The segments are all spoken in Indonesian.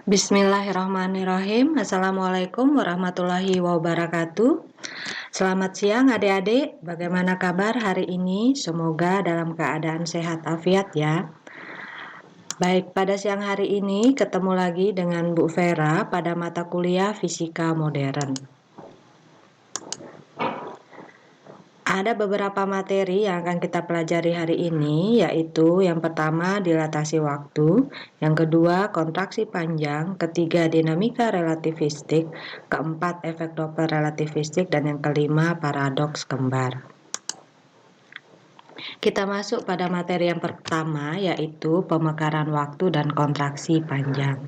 Bismillahirrahmanirrahim. Assalamualaikum warahmatullahi wabarakatuh. Selamat siang adik-adik. Bagaimana kabar hari ini? Semoga dalam keadaan sehat afiat ya. Baik, pada siang hari ini ketemu lagi dengan Bu Vera pada mata kuliah Fisika Modern. Ada beberapa materi yang akan kita pelajari hari ini, yaitu yang pertama dilatasi waktu, yang kedua kontraksi panjang, ketiga dinamika relativistik, keempat efek Doppler relativistik, dan yang kelima paradoks kembar. Kita masuk pada materi yang pertama, yaitu pemekaran waktu dan kontraksi panjang.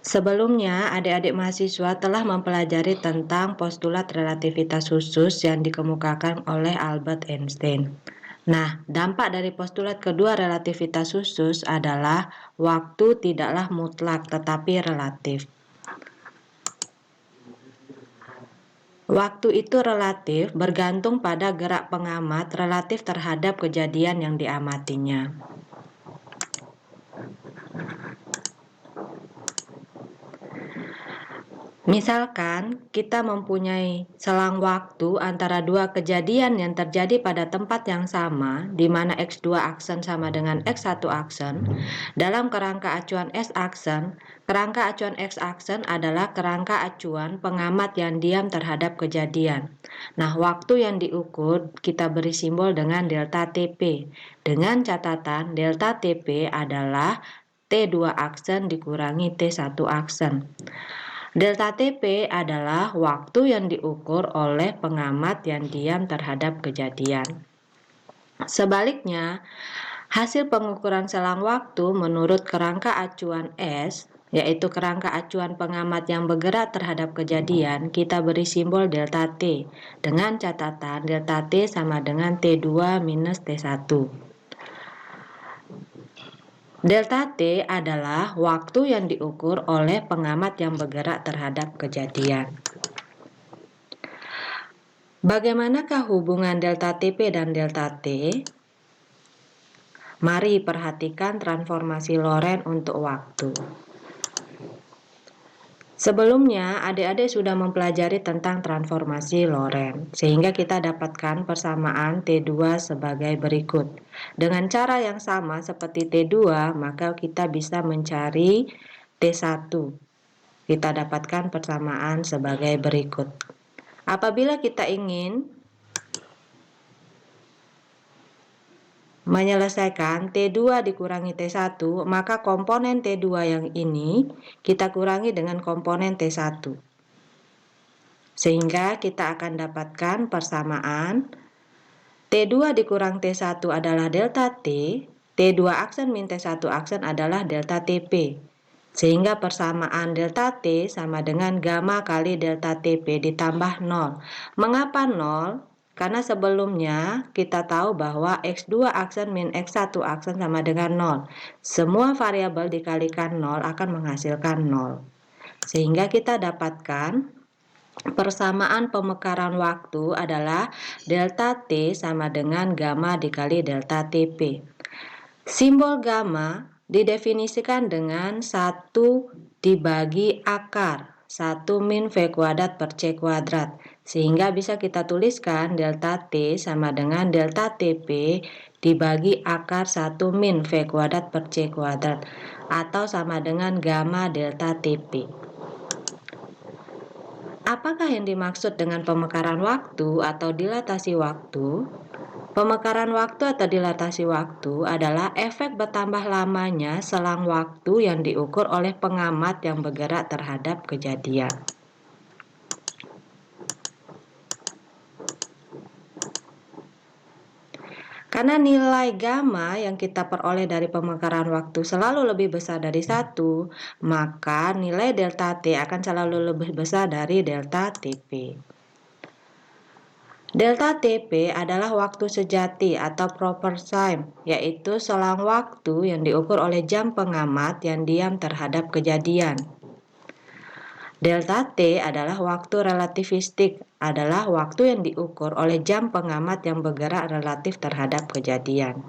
Sebelumnya, adik-adik mahasiswa telah mempelajari tentang postulat relativitas khusus yang dikemukakan oleh Albert Einstein. Nah, dampak dari postulat kedua relativitas khusus adalah waktu tidaklah mutlak tetapi relatif. Waktu itu relatif bergantung pada gerak pengamat relatif terhadap kejadian yang diamatinya. Misalkan kita mempunyai selang waktu antara dua kejadian yang terjadi pada tempat yang sama, di mana X2 aksen sama dengan X1 aksen. Dalam kerangka acuan S aksen, kerangka acuan X aksen adalah kerangka acuan pengamat yang diam terhadap kejadian. Nah, waktu yang diukur kita beri simbol dengan delta TP, dengan catatan delta TP adalah T2 aksen dikurangi T1 aksen. Delta TP adalah waktu yang diukur oleh pengamat yang diam terhadap kejadian. Sebaliknya, hasil pengukuran selang waktu menurut kerangka acuan S, yaitu kerangka acuan pengamat yang bergerak terhadap kejadian, kita beri simbol delta T, dengan catatan delta T sama dengan T2 minus T1. Delta T adalah waktu yang diukur oleh pengamat yang bergerak terhadap kejadian. Bagaimanakah hubungan delta TP dan delta T? Mari perhatikan transformasi Lorentz untuk waktu. Sebelumnya, adik-adik sudah mempelajari tentang transformasi Lorentz, sehingga kita dapatkan persamaan T2 sebagai berikut. Dengan cara yang sama seperti T2, maka kita bisa mencari T1. Kita dapatkan persamaan sebagai berikut. Apabila kita ingin menyelesaikan T2 dikurangi T1, maka komponen T2 yang ini kita kurangi dengan komponen T1. Sehingga kita akan dapatkan persamaan T2 dikurang T1 adalah delta T, T2 aksen min T1 aksen adalah delta TP. Sehingga persamaan delta T sama dengan gamma kali delta TP ditambah 0. Mengapa 0? Karena sebelumnya kita tahu bahwa X2 aksen min X1 aksen sama dengan 0. Semua variabel dikalikan 0 akan menghasilkan 0. Sehingga kita dapatkan persamaan pemekaran waktu adalah delta T sama dengan gamma dikali delta TP. Simbol gamma didefinisikan dengan 1 dibagi akar 1 min V kuadrat per C kuadrat, sehingga bisa kita tuliskan delta T sama dengan delta TP dibagi akar 1 min V kuadrat per C kuadrat, atau sama dengan gamma delta TP. Apakah yang dimaksud dengan pemekaran waktu atau dilatasi waktu? Pemekaran waktu atau dilatasi waktu adalah efek bertambah lamanya selang waktu yang diukur oleh pengamat yang bergerak terhadap kejadian. Karena nilai gamma yang kita peroleh dari pemekaran waktu selalu lebih besar dari 1, maka nilai delta T akan selalu lebih besar dari delta TP. Delta TP adalah waktu sejati atau proper time, yaitu selang waktu yang diukur oleh jam pengamat yang diam terhadap kejadian. Delta T adalah waktu relativistik, adalah waktu yang diukur oleh jam pengamat yang bergerak relatif terhadap kejadian.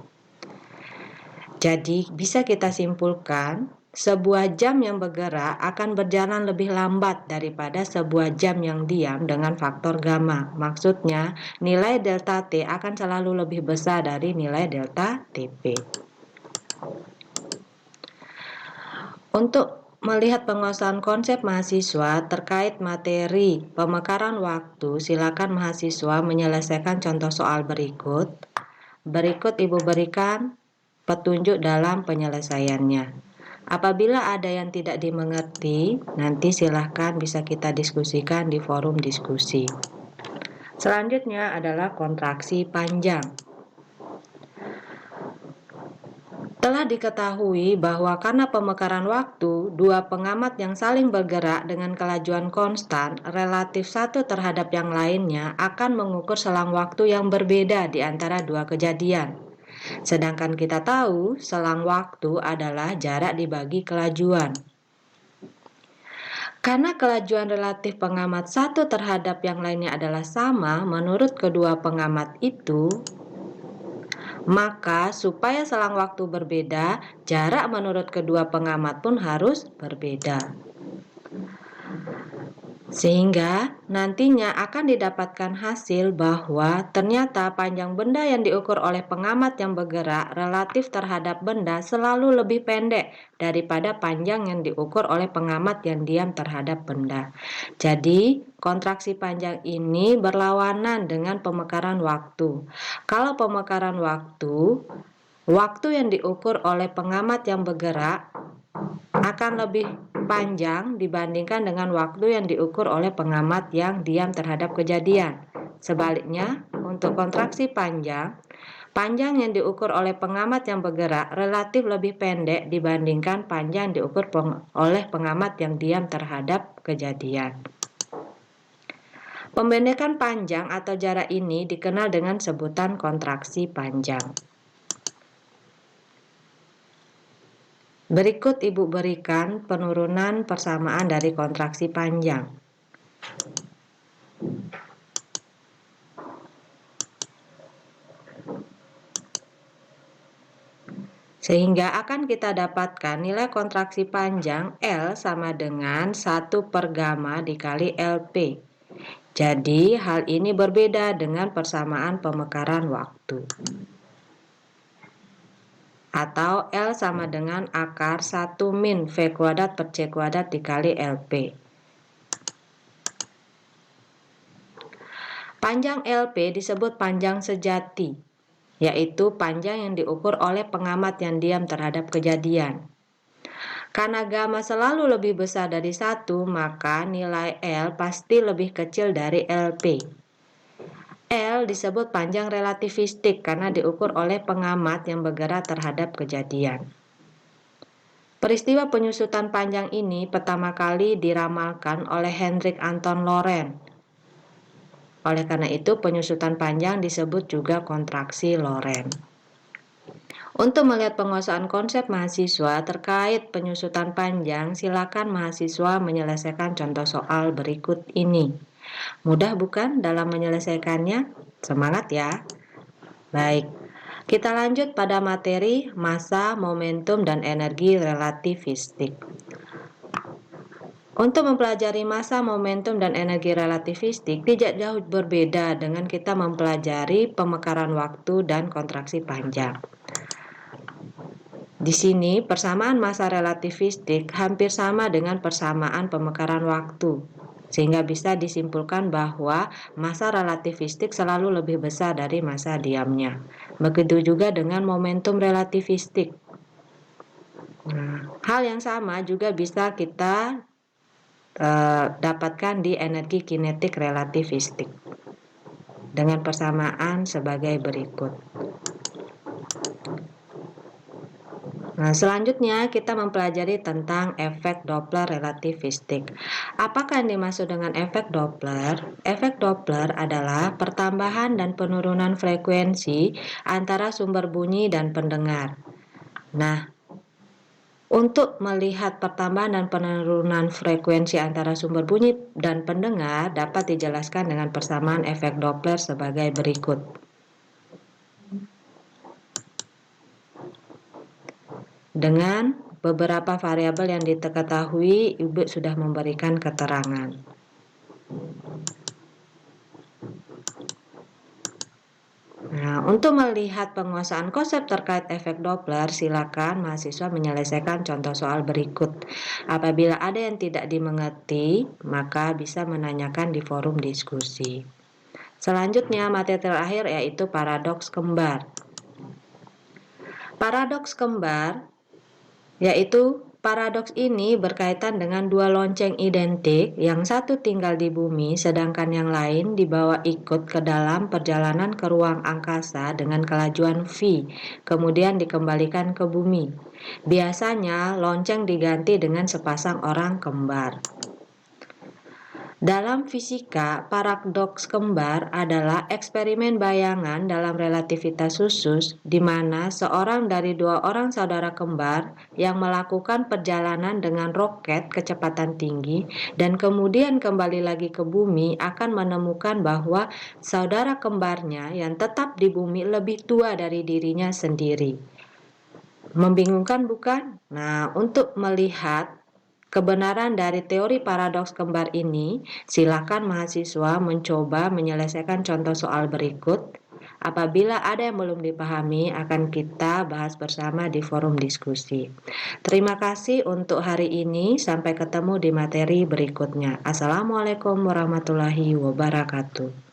Jadi, bisa kita simpulkan, sebuah jam yang bergerak akan berjalan lebih lambat daripada sebuah jam yang diam dengan faktor gamma. Maksudnya, nilai delta T akan selalu lebih besar dari nilai delta TP. Untuk melihat penguasaan konsep mahasiswa terkait materi pemekaran waktu, silakan mahasiswa menyelesaikan contoh soal berikut. Berikut Ibu berikan petunjuk dalam penyelesaiannya. Apabila ada yang tidak dimengerti, nanti silahkan bisa kita diskusikan di forum diskusi. Selanjutnya adalah kontraksi panjang. Telah diketahui bahwa karena pemekaran waktu, dua pengamat yang saling bergerak dengan kelajuan konstan relatif satu terhadap yang lainnya akan mengukur selang waktu yang berbeda di antara dua kejadian. Sedangkan kita tahu selang waktu adalah jarak dibagi kelajuan. Karena kelajuan relatif pengamat satu terhadap yang lainnya adalah sama menurut kedua pengamat itu, maka supaya selang waktu berbeda, jarak menurut kedua pengamat pun harus berbeda. Sehingga nantinya akan didapatkan hasil bahwa ternyata panjang benda yang diukur oleh pengamat yang bergerak relatif terhadap benda selalu lebih pendek daripada panjang yang diukur oleh pengamat yang diam terhadap benda. Jadi, kontraksi panjang ini berlawanan dengan pemekaran waktu. Kalau pemekaran waktu yang diukur oleh pengamat yang bergerak akan lebih panjang dibandingkan dengan waktu yang diukur oleh pengamat yang diam terhadap kejadian. Sebaliknya, untuk kontraksi panjang yang diukur oleh pengamat yang bergerak relatif lebih pendek dibandingkan panjang yang diukur oleh pengamat yang diam terhadap kejadian. Pembendekan panjang atau jarak ini dikenal dengan sebutan kontraksi panjang. Berikut Ibu berikan penurunan persamaan dari kontraksi panjang. Sehingga akan kita dapatkan nilai kontraksi panjang L sama dengan 1 per gamma dikali LP. Jadi hal ini berbeda dengan persamaan pemekaran waktu. Atau L sama dengan akar 1 min V kuadrat per C kuadrat dikali LP. Panjang LP disebut panjang sejati, yaitu panjang yang diukur oleh pengamat yang diam terhadap kejadian. Karena gamma selalu lebih besar dari 1, maka nilai L pasti lebih kecil dari LP. L disebut panjang relativistik karena diukur oleh pengamat yang bergerak terhadap kejadian. Peristiwa penyusutan panjang ini pertama kali diramalkan oleh Hendrik Anton Lorentz. Oleh karena itu, penyusutan panjang disebut juga kontraksi Lorentz. Untuk melihat penguasaan konsep mahasiswa terkait penyusutan panjang, silakan mahasiswa menyelesaikan contoh soal berikut ini. Mudah bukan dalam menyelesaikannya? Semangat ya! Baik, kita lanjut pada materi massa, momentum, dan energi relativistik. Untuk mempelajari massa, momentum, dan energi relativistik tidak jauh berbeda dengan kita mempelajari pemekaran waktu dan kontraksi panjang. Di sini, persamaan massa relativistik hampir sama dengan persamaan pemekaran waktu, sehingga bisa disimpulkan bahwa massa relativistik selalu lebih besar dari massa diamnya. Begitu juga dengan momentum relativistik. Hal yang sama juga bisa kita dapatkan di energi kinetik relativistik dengan persamaan sebagai berikut. Selanjutnya kita mempelajari tentang efek Doppler relativistik. Apakah yang dimaksud dengan efek Doppler? Efek Doppler adalah pertambahan dan penurunan frekuensi antara sumber bunyi dan pendengar. Untuk melihat pertambahan dan penurunan frekuensi antara sumber bunyi dan pendengar dapat dijelaskan dengan persamaan efek Doppler sebagai berikut. Dengan beberapa variabel yang diketahui, Ibu sudah memberikan keterangan. Nah, untuk melihat penguasaan konsep terkait efek Doppler, silakan mahasiswa menyelesaikan contoh soal berikut. Apabila ada yang tidak dimengerti, maka bisa menanyakan di forum diskusi. Selanjutnya, materi terakhir yaitu paradoks kembar. Paradoks kembar yaitu paradoks ini berkaitan dengan dua lonceng identik, yang satu tinggal di bumi sedangkan yang lain dibawa ikut ke dalam perjalanan ke ruang angkasa dengan kelajuan v, kemudian dikembalikan ke bumi. Biasanya lonceng diganti dengan sepasang orang kembar. Dalam fisika, paradoks kembar adalah eksperimen bayangan dalam relativitas khusus di mana seorang dari dua orang saudara kembar yang melakukan perjalanan dengan roket kecepatan tinggi dan kemudian kembali lagi ke bumi akan menemukan bahwa saudara kembarnya yang tetap di bumi lebih tua dari dirinya sendiri. Membingungkan bukan? Nah, untuk melihat kebenaran dari teori paradoks kembar ini, silakan mahasiswa mencoba menyelesaikan contoh soal berikut. Apabila ada yang belum dipahami, akan kita bahas bersama di forum diskusi. Terima kasih untuk hari ini. Sampai ketemu di materi berikutnya. Assalamualaikum warahmatullahi wabarakatuh.